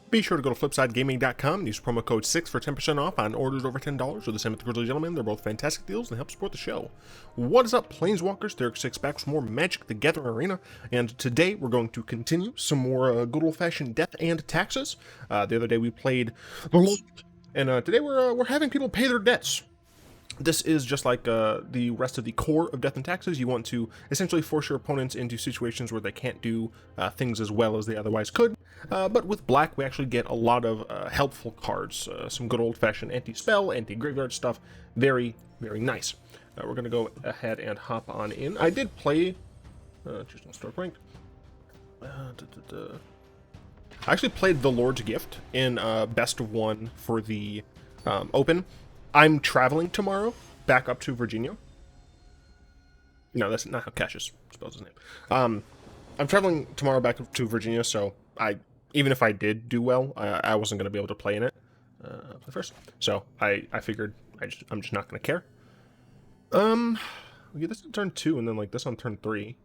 Be sure to go to flipsidegaming.com and use promo code 6 for 10% off on orders over $10, or the same with the Grizzly Gentleman. They're both fantastic deals and help support the show. What is up, Planeswalkers? Derek 6 back with more Magic the Gathering Arena, and today we're going to continue some more good old-fashioned Death and Taxes. The other day we played the Lord, and today we're having people pay their debts. This is just like the rest of the core of Death and Taxes. You want to essentially force your opponents into situations where they can't do things as well as they otherwise could. But with black, we actually get a lot of helpful cards. Some good old-fashioned anti-spell, anti-graveyard stuff. Very, very nice. We're going to go ahead and hop on in. I did play... just don't start ranked. I actually played The Lord's Gift in Best of 1 for the Open. I'm traveling tomorrow back up to Virginia. No, that's not how Cassius spells his name. I'm traveling tomorrow back to Virginia, so even if I did do well, I wasn't going to be able to play in it first. So I figured I'm just not going to care. We get this on turn 2, and then like this on turn 3.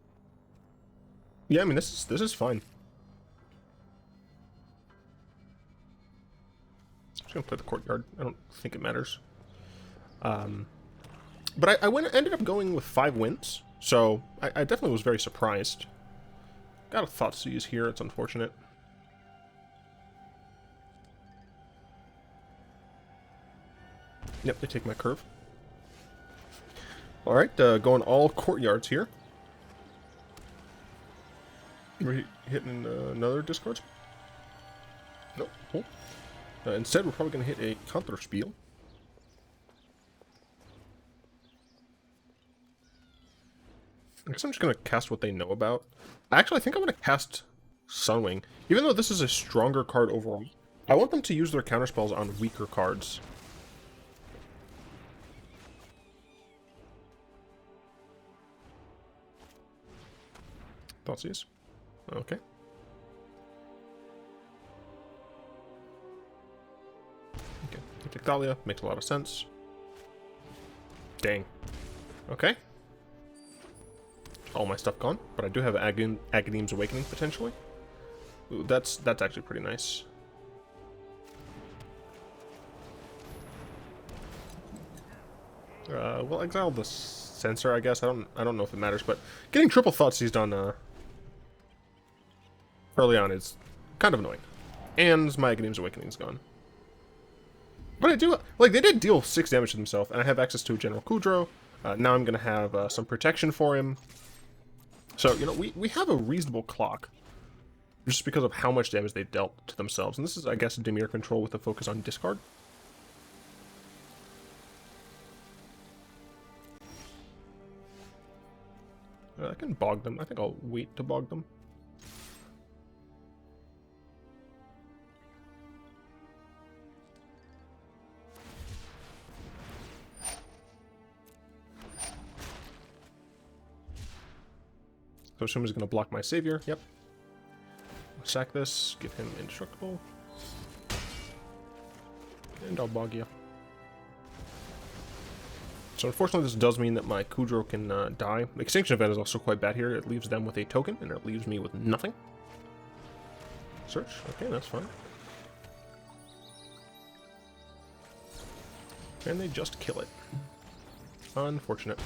Yeah, I mean this is fine. I'm just gonna play the courtyard. I don't think it matters. But I ended up going with 5 wins, so I definitely was very surprised. Got a Thoughtseize here, it's unfortunate. Yep, they take my curve. Alright, going all courtyards here. We're hitting another discard? Nope, cool. Instead, we're probably going to hit a Counterspiel. I guess I'm just going to cast what they know about. Actually, I think I'm going to cast Sunwing. Even though this is a stronger card overall, I want them to use their counterspells on weaker cards. Thoughtseize. Okay. Okay, I take Thalia. Makes a lot of sense. Dang. Okay. All my stuff gone, but I do have Agadeem's Awakening potentially. Ooh, that's actually pretty nice. We'll exile the Censor, I guess. I don't know if it matters, but getting triple Thoughtseized on early on is kind of annoying. And my Agadeem's Awakening's gone. But I do like they did deal 6 damage to themselves, and I have access to a General Kudro. Now I'm gonna have some protection for him. So, you know, we have a reasonable clock, just because of how much damage they dealt to themselves. And this is, I guess, Dimir Control with a focus on discard. I can bog them. I think I'll wait to bog them. So someone's going to block my Savior. Yep. Sack this. Give him Indestructible. And I'll bog you. So unfortunately this does mean that my Kudro can die. The Extinction Event is also quite bad here. It leaves them with a token, and it leaves me with nothing. Search. Okay, that's fine. And they just kill it. Unfortunate.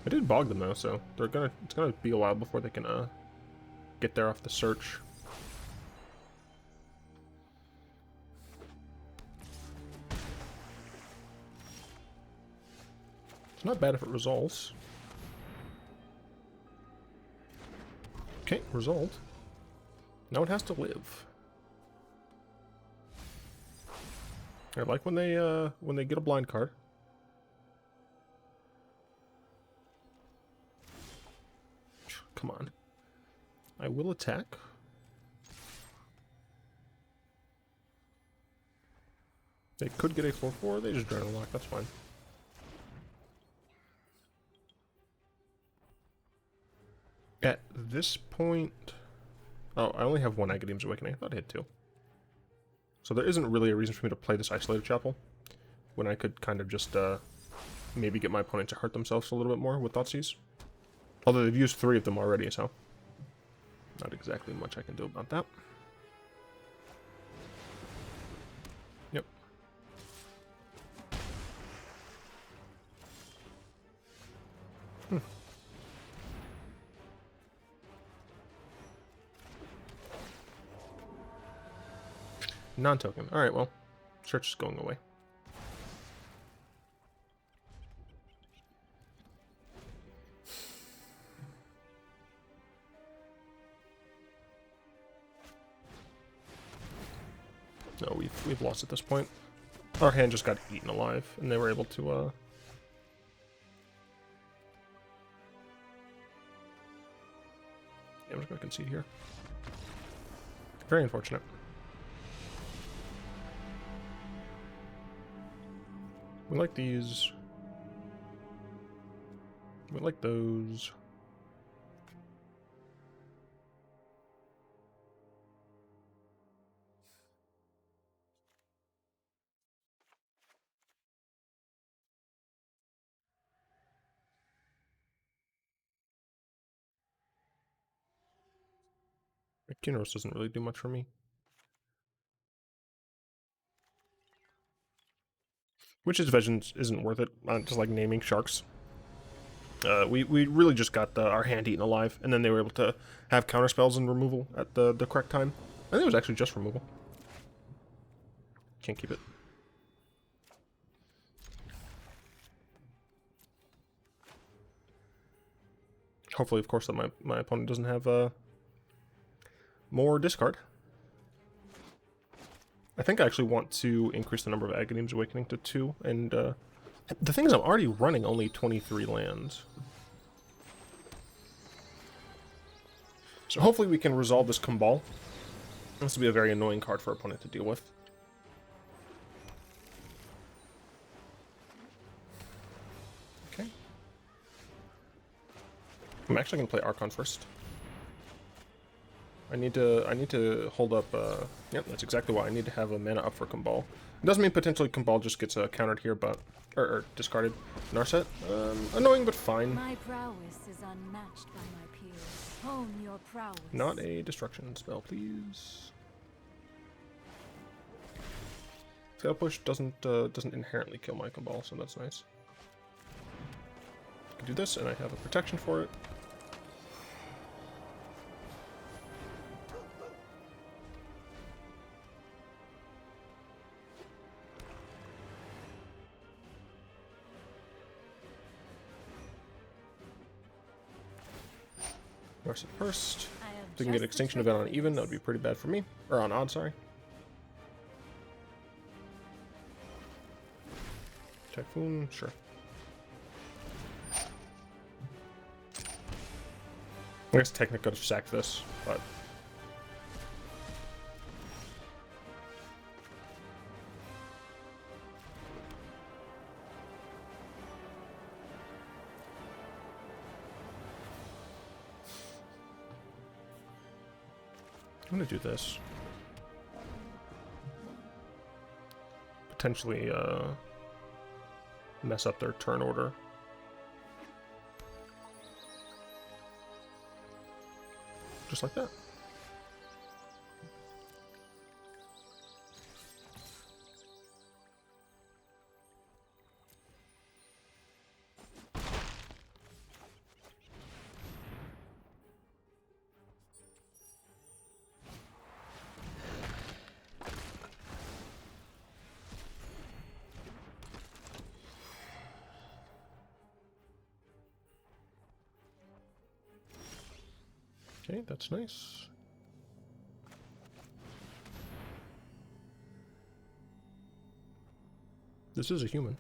I did bog them though, so it's gonna be a while before they can get there off the search. It's not bad if it resolves. Okay, resolved. Now it has to live. I like when they get a blind card. Come on. I will attack. They could get a 4/4. They just drain a lock. That's fine. At this point... Oh, I only have 1 Agadeem's Awakening. I thought I had 2. So there isn't really a reason for me to play this Isolated Chapel, when I could kind of just maybe get my opponent to hurt themselves a little bit more with Thoughtseize. Although they've used 3 of them already, so not exactly much I can do about that. Yep. Non-token. Alright, well, search is going away. No, we've lost at this point. Our hand just got eaten alive, and they were able to, yeah, I'm just gonna concede here. Very unfortunate. We like these. We like those. Kunoros doesn't really do much for me. Witch's Vengeance isn't worth it. Just like naming sharks. We really just got our hand eaten alive, and then they were able to have counterspells and removal at the correct time. I think it was actually just removal. Can't keep it. Hopefully, of course, that my opponent doesn't have more discard. I think I actually want to increase the number of Agadeem's Awakening to 2, and the thing is I'm already running only 23 lands. So hopefully we can resolve this Kambal. This will be a very annoying card for our opponent to deal with. Okay. I'm actually going to play Archon first. I need to hold up, yep, that's exactly why I need to have a mana up for Kambal. It doesn't mean potentially Kambal just gets countered here, but, or discarded in our set. Annoying, but fine. My prowess is unmatched by my peers. Hone your prowess. Not a destruction spell, please. Tail push doesn't inherently kill my Kambal, so that's nice. I can do this, and I have a protection for it. Mercy first. If we can get an extinction event on even, that would be pretty bad for me. Or on odd, sorry. Typhoon, sure. I guess technically could have sacked this, but I'm gonna do this. Potentially, mess up their turn order. Just like that. Okay, that's nice. This is a human.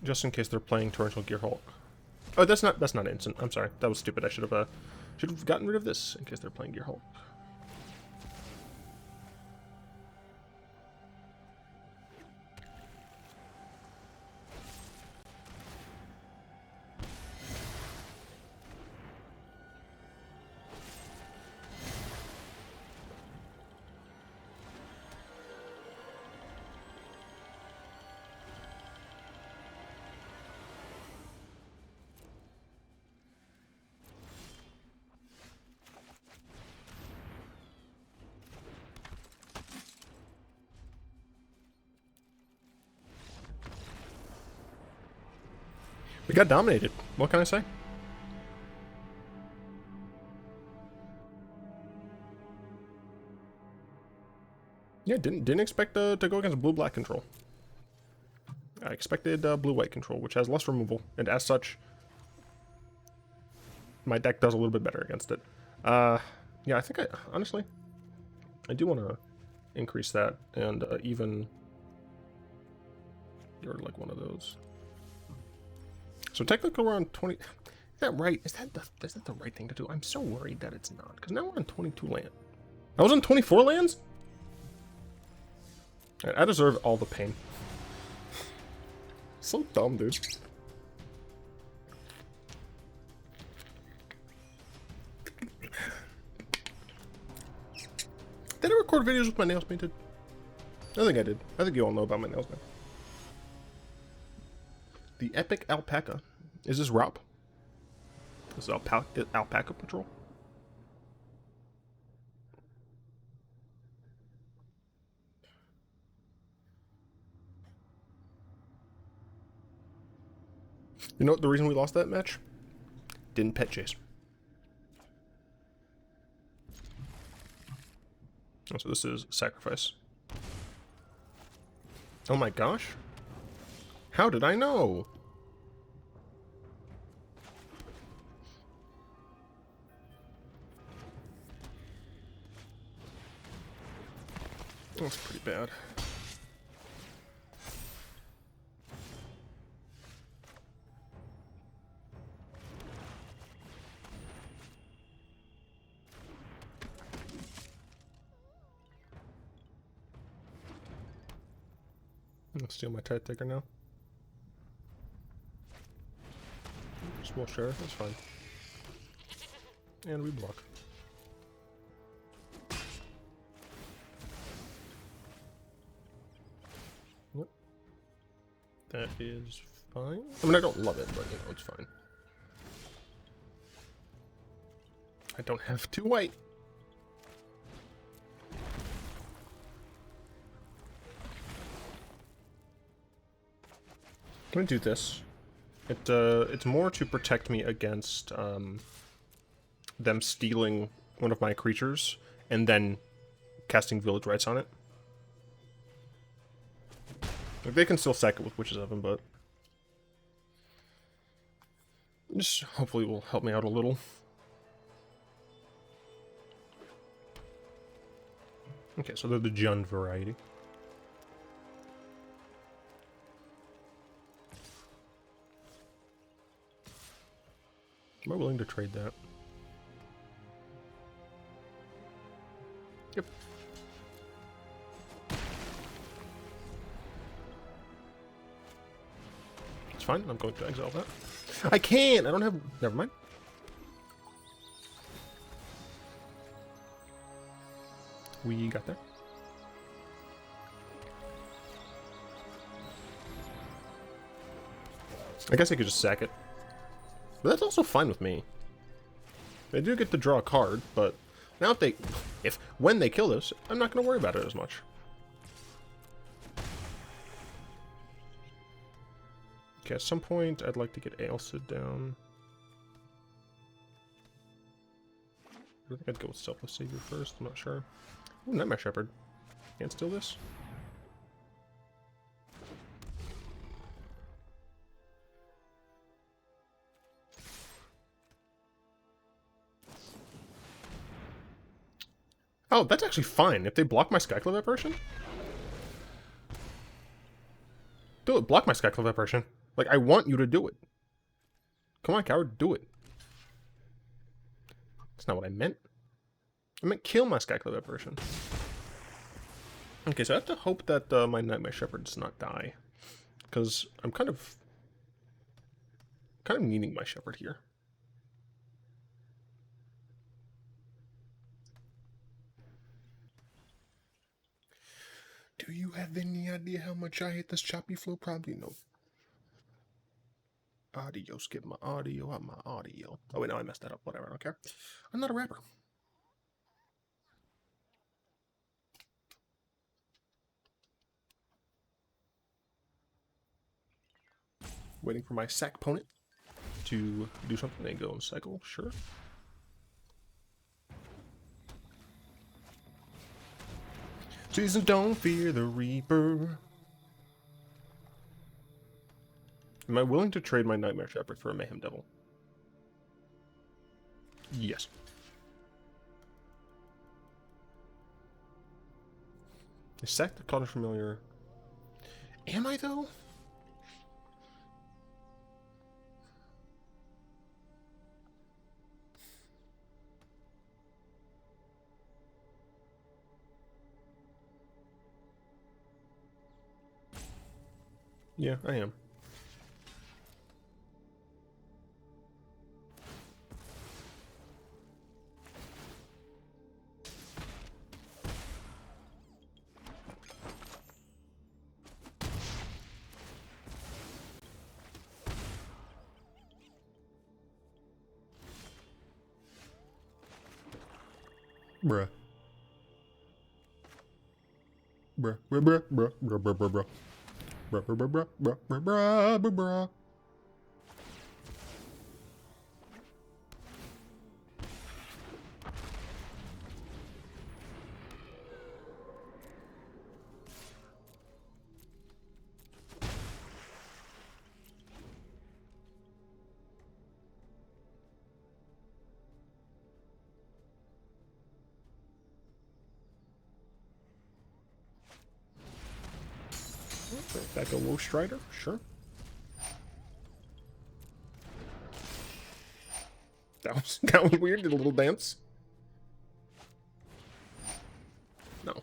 Just in case they're playing Torrential Gearhulk. Oh, that's not instant. I'm sorry. That was stupid. I should have gotten rid of this in case they're playing Gearhulk. We got dominated. What can I say? Yeah, didn't expect to go against blue-black control. I expected blue-white control, which has less removal, and as such, my deck does a little bit better against it. Yeah, I think honestly, I do want to increase that, and even you're like one of those. So technically we're on 20. Is that right? Is that the right thing to do? I'm so worried that it's not, because now we're on 22 land. I was on 24 lands? I deserve all the pain. So dumb, dude. Did I record videos with my nails painted? I think I did. I think you all know about my nails now. The Epic Alpaca. Is this Rob? This is Alpaca Patrol? You know what the reason we lost that match? Didn't pet chase. Oh, so this is sacrifice. Oh my gosh. How did I know? That's pretty bad. Let's steal my Tithe Taker now. Small share, that's fine. And we block. Yep. That is fine. I mean, I don't love it, but you know, it's fine. I don't have 2 white. I'm gonna do this. It's more to protect me against them stealing one of my creatures and then casting Village Rites on it. Like, they can still sack it with Witches Oven, but just hopefully will help me out a little. Okay, so they're the Jund variety. Am I willing to trade that? Yep. It's fine, I'm going to exile that. I can't! I don't have... Never mind. We got there. I guess I could just sack it. But that's also fine with me. They do get to draw a card, but now when they kill this, I'm not going to worry about it as much. Okay, at some point, I'd like to get Alseid down. I think I'd go with Selfless Savior first, I'm not sure. Ooh, Nightmare Shepherd. Can't steal this? Oh, that's actually fine. If they block my Skyclave Apparition? Do it. Block my Skyclave Apparition. Like, I want you to do it. Come on, coward. Do it. That's not what I meant. I meant kill my Skyclave Apparition. Okay, so I have to hope that my Nightmare Shepherd does not die. Because I'm kind of needing my Shepherd here. Do you have any idea how much I hate this choppy flow? Probably no. Audio, skip my audio out my audio. Oh wait, no, I messed that up. Whatever, I don't care. I'm not a rapper. Waiting for my sack opponent. to do something. They go and cycle, sure. Season, don't fear the Reaper. Am I willing to trade my Nightmare Shepherd for a Mayhem Devil? Yes. I sacked the Cottage Familiar. Am I, though? Yeah, I am. Bruh. Bruh, bruh, bruh, bruh, bruh, bruh, bruh, bruh. Bruh, bruh, bruh, bruh, bruh, bruh, bruh, bruh. Back a Ghost Rider, sure. That was weird. Did a little dance. No.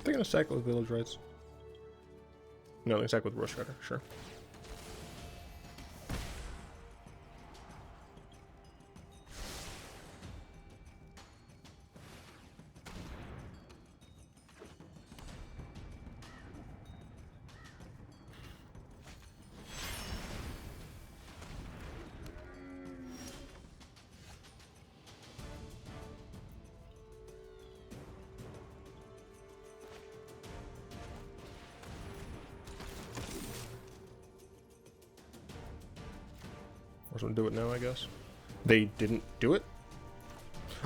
They're gonna sack with Village Rights. No, they sack with Rush Rider, sure. Or someone do it now, I guess. They didn't do it?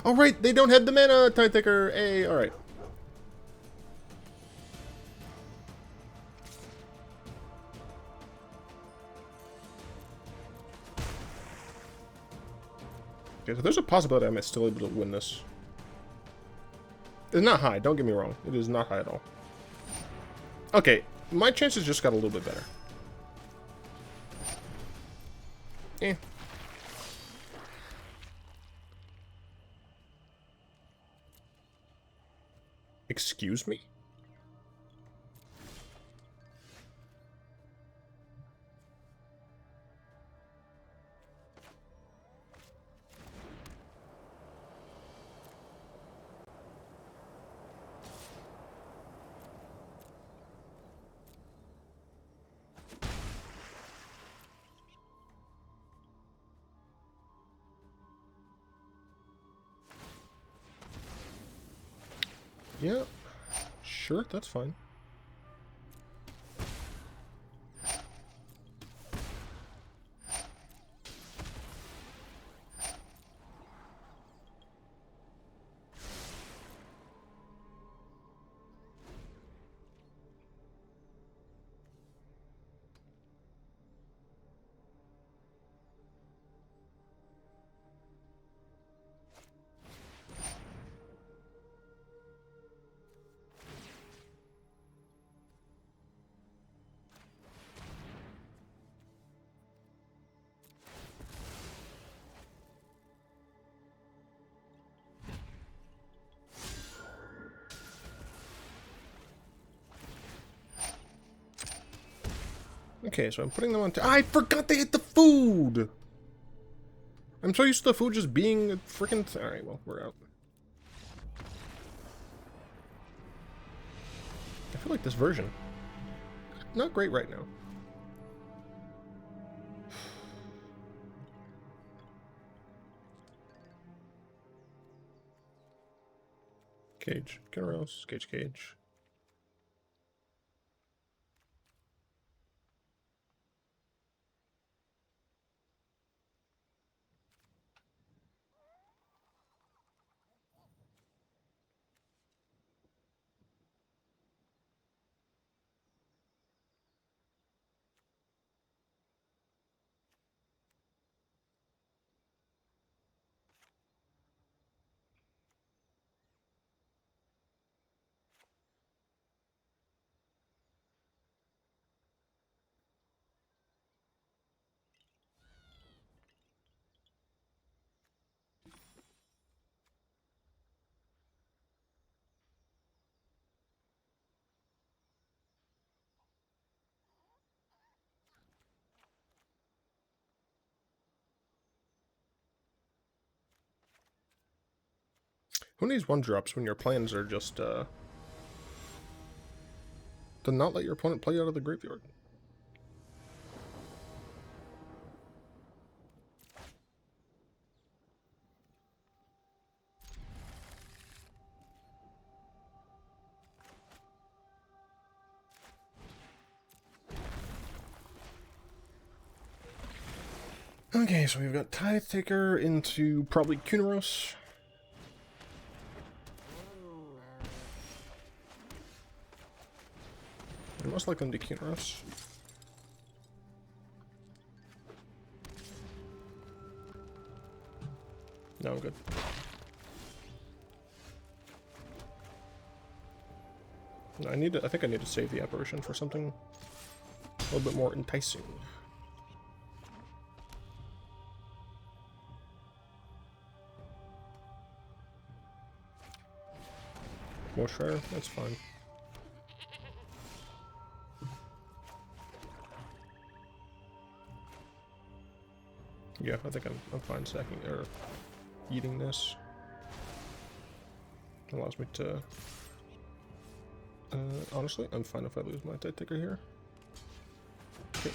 Oh, right, they don't have the mana, Tithe Taker. Hey, alright. Okay, so there's a possibility I might still be able to win this. It's not high, don't get me wrong. It is not high at all. Okay, my chances just got a little bit better. Eh. Excuse me? Yeah, sure, that's fine. Okay, so I'm putting them on. I forgot they hit the food. I'm so used to the food just being a freaking. All right, well, we're out. I feel like this version not great right now. Cage, Kunoros, Cage. Who needs 1-drops when your plans are just to not let your opponent play out of the graveyard? Okay, so we've got Tithe Taker into probably Kunoros. I most like them to Kunoros. No, I'm good. No, I think I need to save the apparition for something a little bit more enticing. Murderous Rider, that's fine. Yeah, I think I'm fine stacking or eating this. Allows me to. Honestly, I'm fine if I lose my Tithe Taker here. Okay.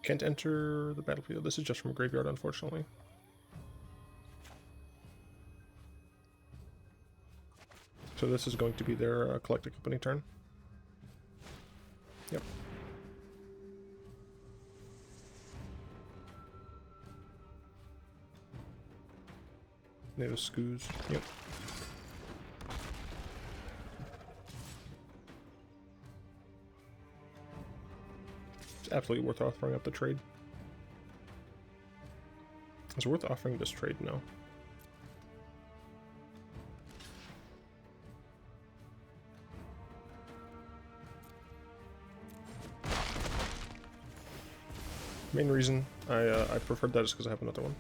Can't enter the battlefield. This is just from a graveyard, unfortunately. So this is going to be their collected company turn. Yep. Native Scoos. Yep. It's absolutely worth offering up the trade. Is it worth offering this trade? No. Main reason I preferred that is because I have another one.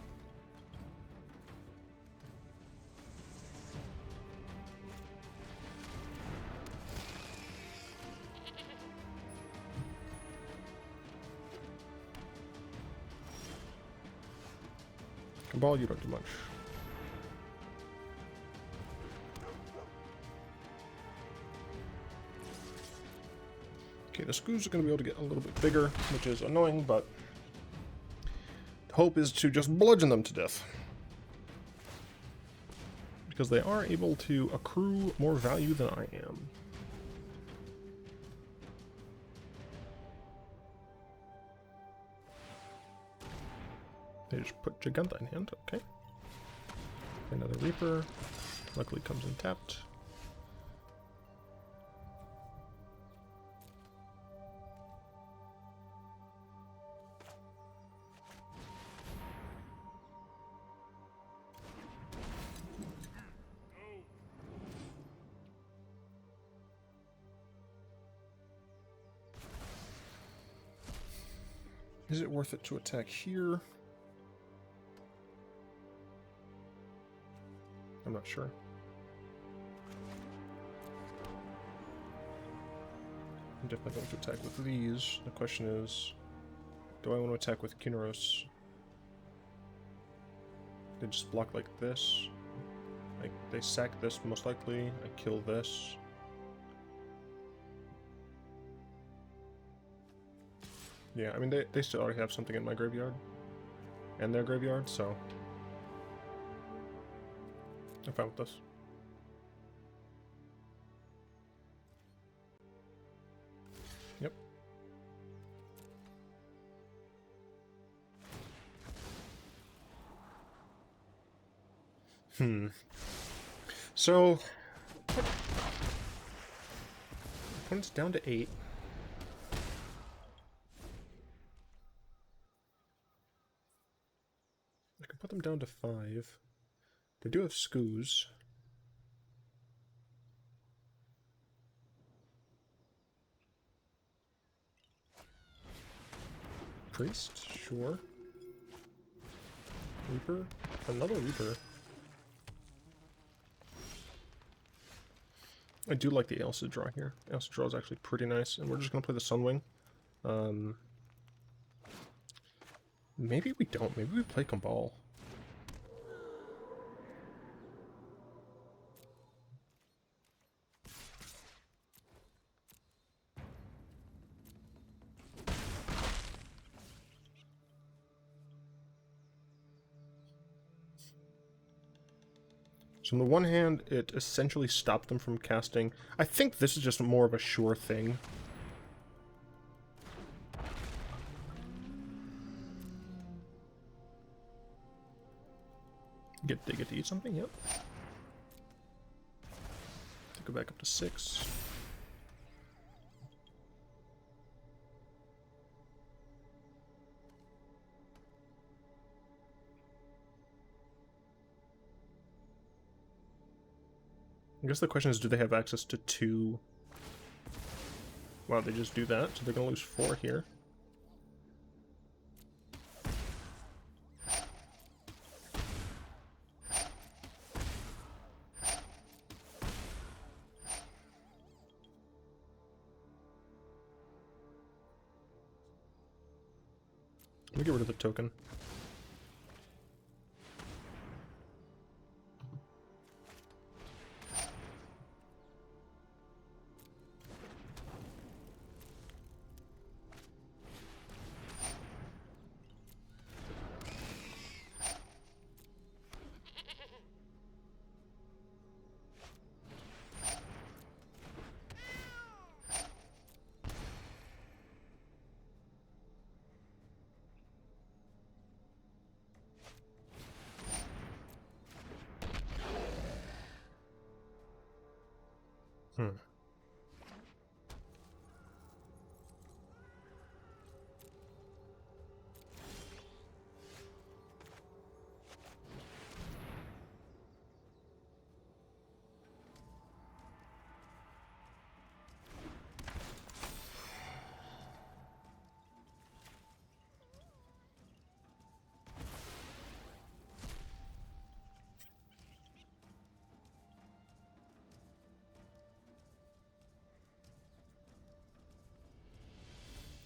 Kambal, you don't do much. Okay, the Scoos are going to be able to get a little bit bigger, which is annoying, but the hope is to just bludgeon them to death. Because they are able to accrue more value than I am. They just put Giganta in hand, okay. Another Reaper, luckily comes in tapped. Is it worth it to attack here? I'm not sure. I'm definitely going to attack with these. The question is, do I want to attack with Kunoros? They just block like this. Like, they sack this most likely. I kill this. Yeah, I mean, they still already have something in my graveyard. And their graveyard, so... I'm fine with this. Yep. So... opponent's down to 8. I can put them down to 5. They do have Skoos. Priest? Sure. Reaper? Another Reaper. I do like the Alseid draw here. Alseid draw is actually pretty nice, and we're just going to play the Sunwing. Maybe we don't. Maybe we play Kambal. So on the one hand, it essentially stopped them from casting. I think this is just more of a sure thing. They get to eat something? Yep. Go back up to 6. I guess the question is, do they have access to 2? Wow, they just do that, so they're going to lose 4 here. Let me get rid of the token.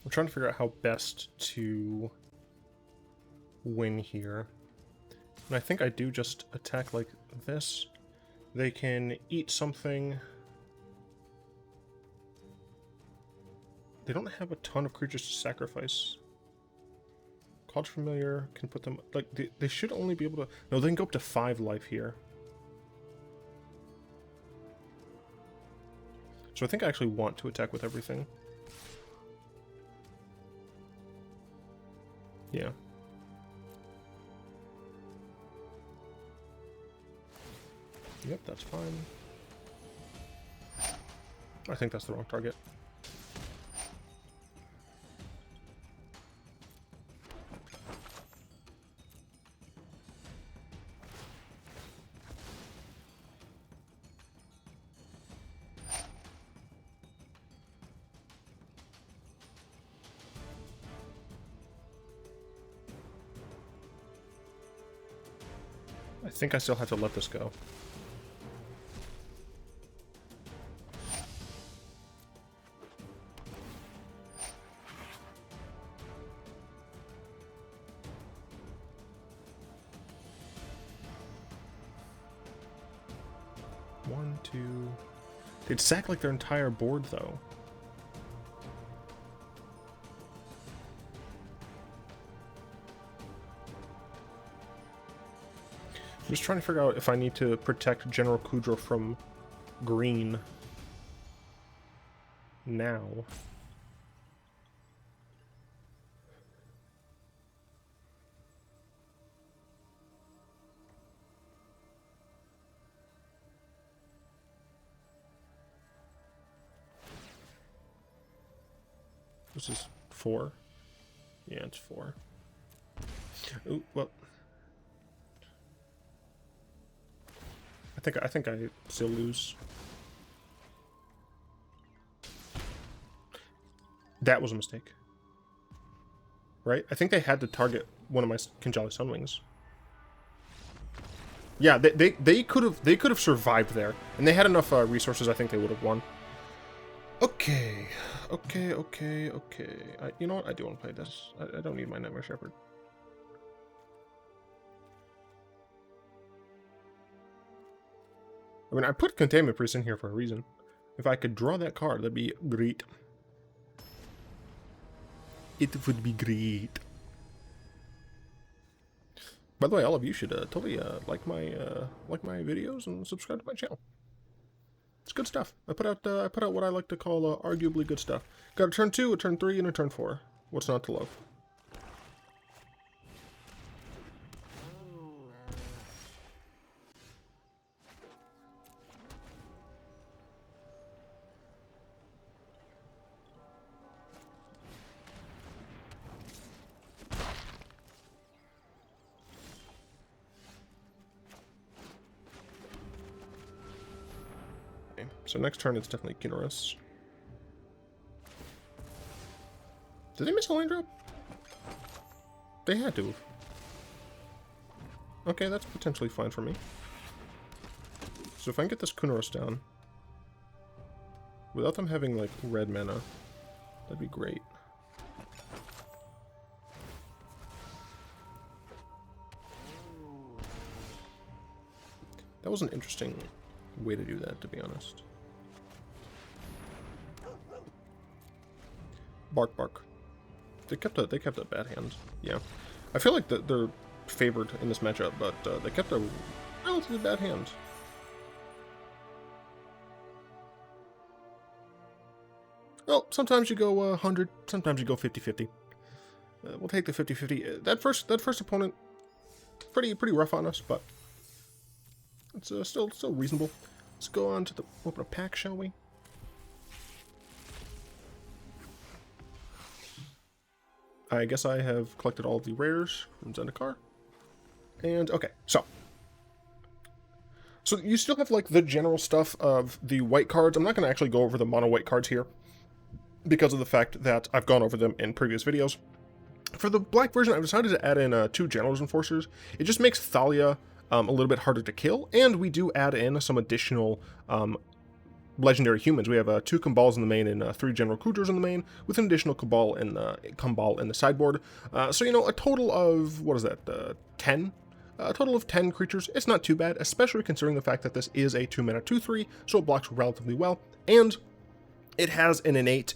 I'm trying to figure out how best to win here. And I think I do just attack like this. They can eat something. They don't have a ton of creatures to sacrifice. Called Familiar can put them... like, they should only be able to... no, they can go up to 5 life here. So I think I actually want to attack with everything. Yeah. Yep, that's fine. I think that's the wrong target. I think I still have to let this go. One, two... They'd sack like their entire board, though. I'm just trying to figure out if I need to protect General Kudro from green now. This is 4. Yeah, it's 4. Ooh, well. I think I still lose. That was a mistake. Right? I think they had to target one of my Kinjalli Sunwings. Yeah, they could have survived there, and they had enough resources. I think they would have won. Okay. You know what? I do want to play this. I don't need my Nightmare Shepherd. I mean, I put Containment Priest in here for a reason. If I could draw that card, that'd be great. It would be great. By the way, all of you should totally like my videos and subscribe to my channel. It's good stuff. I put out what I like to call arguably good stuff. Got a turn 2, a turn 3, and a turn 4. What's not to love? So next turn it's definitely Kunoros. Did they miss a land drop? They had to. Okay, that's potentially fine for me. So if I can get this Kunoros down, without them having like red mana, that'd be great. That was an interesting way to do that, to be honest. Bark. They kept a bad hand. Yeah, I feel like they're favored in this matchup, but they kept a relatively bad hand. Well, sometimes you go 100, sometimes you go 50-50. We'll take the 50-50. That first opponent, pretty rough on us, but it's still reasonable. Let's go on to the open a pack, shall we? I guess I have collected all of the rares from Zendikar. And, okay, so you still have, like, the general stuff of the white cards. I'm not going to actually go over the mono-white cards here, because of the fact that I've gone over them in previous videos. For the black version, I've decided to add in 2 Generals Enforcers. It just makes Thalia a little bit harder to kill, and we do add in some additional legendary humans. We have 2 Kambals in the main and 3 General Kudros in the main, with an additional Kambal in the sideboard. So, you know, a total of, what is that, 10? A total of 10 creatures. It's not too bad, especially considering the fact that this is a 2-mana 2/3, so it blocks relatively well, and it has an innate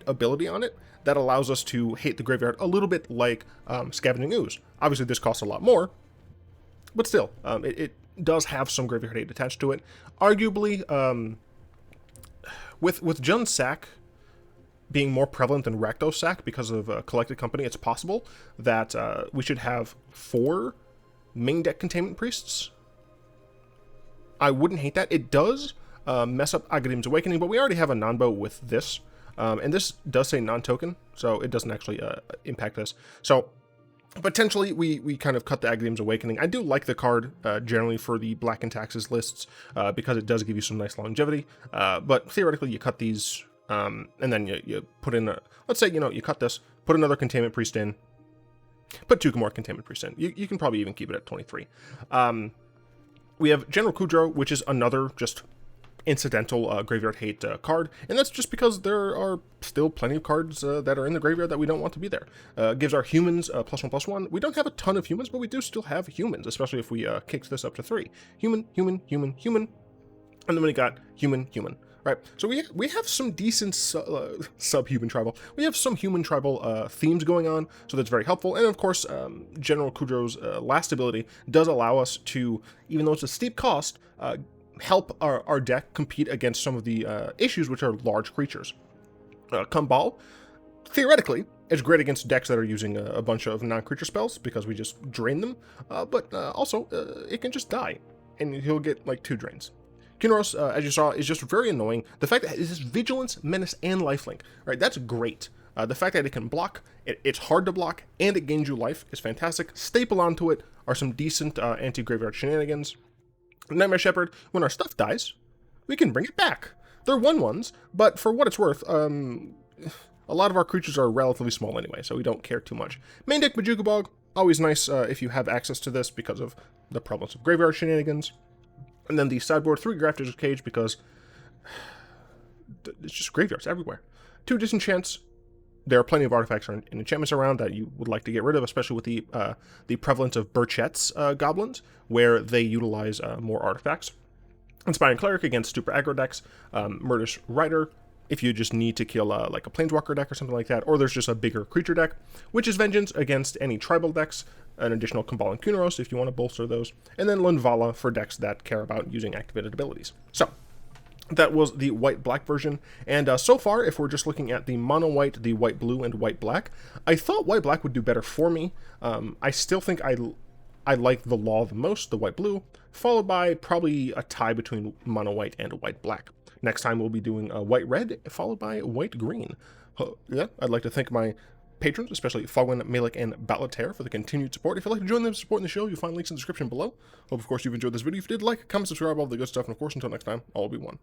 ability on it that allows us to hate the graveyard a little bit like Scavenging Ooze. Obviously, this costs a lot more, but still, it does have some graveyard hate attached to it. Arguably, with Jund's sack being more prevalent than Rakdos sack because of Collected Company, it's possible that we should have 4 main deck Containment Priests. I wouldn't hate that. It does mess up Agadeem's Awakening, but we already have a non-bow with this. And this does say non-token, so it doesn't actually impact this. So potentially we kind of cut the Agadeem's Awakening. I do like the card generally for the Black and Taxes lists because it does give you some nice longevity. But theoretically you cut these and then you put in, let's say, you know, you cut this, put another Containment Priest in, Put 2 more Containment Priest in. You can probably even keep it at 23. We have General Kudro, which is another just incidental graveyard hate card, and that's just because there are still plenty of cards that are in the graveyard that we don't want to be there. Gives our humans +1/+1. We don't have a ton of humans, but we do still have humans, especially if we kicked this up to 3. Human, human, human, human, and then we got human, human. Right, so we have some decent subhuman tribal. We have some human tribal themes going on, so that's very helpful. And of course, General Kudro's last ability does allow us to, even though it's a steep cost, help our deck compete against some of the issues, which are large creatures. Kambal, theoretically, is great against decks that are using a bunch of non-creature spells because we just drain them, but also it can just die, and he'll get like 2 drains. Kunoros, as you saw, is just very annoying. The fact that it is Vigilance, Menace, and Lifelink, right? That's great. The fact that it can block, it's hard to block, and it gains you life is fantastic. Staple onto it are some decent anti-graveyard shenanigans. Nightmare Shepherd, when our stuff dies, we can bring it back. They're 1/1s, but for what it's worth, a lot of our creatures are relatively small anyway, so we don't care too much. Main deck Bojuka Bog, always nice if you have access to this because of the prevalence of graveyard shenanigans. And then the sideboard 3 Grafter's Cage because it's just graveyards everywhere. 2 disenchants. There are plenty of artifacts and enchantments around that you would like to get rid of, especially with the prevalence of Burchett's goblins, where they utilize more artifacts. Inspiring Cleric against super aggro decks. Murderous Rider, if you just need to kill like a Planeswalker deck or something like that, or there's just a bigger creature deck. Witch's Vengeance against any tribal decks. An additional Kambal and Kunoros if you want to bolster those. And then Linvala for decks that care about using activated abilities. So, that was the white-black version, and so far, if we're just looking at the mono-white, the white-blue, and white-black, I thought white-black would do better for me. I still think I like the Law the most, the white-blue, followed by probably a tie between mono-white and white-black. Next time we'll be doing white-red, followed by white-green. Yeah, I'd like to thank my patrons, especially Fogwin, Malik, and Battletear, for the continued support. If you'd like to join them supporting the show, you'll find links in the description below. Hope, of course, you've enjoyed this video. If you did, like, comment, subscribe, all the good stuff, and of course, until next time, all will be one.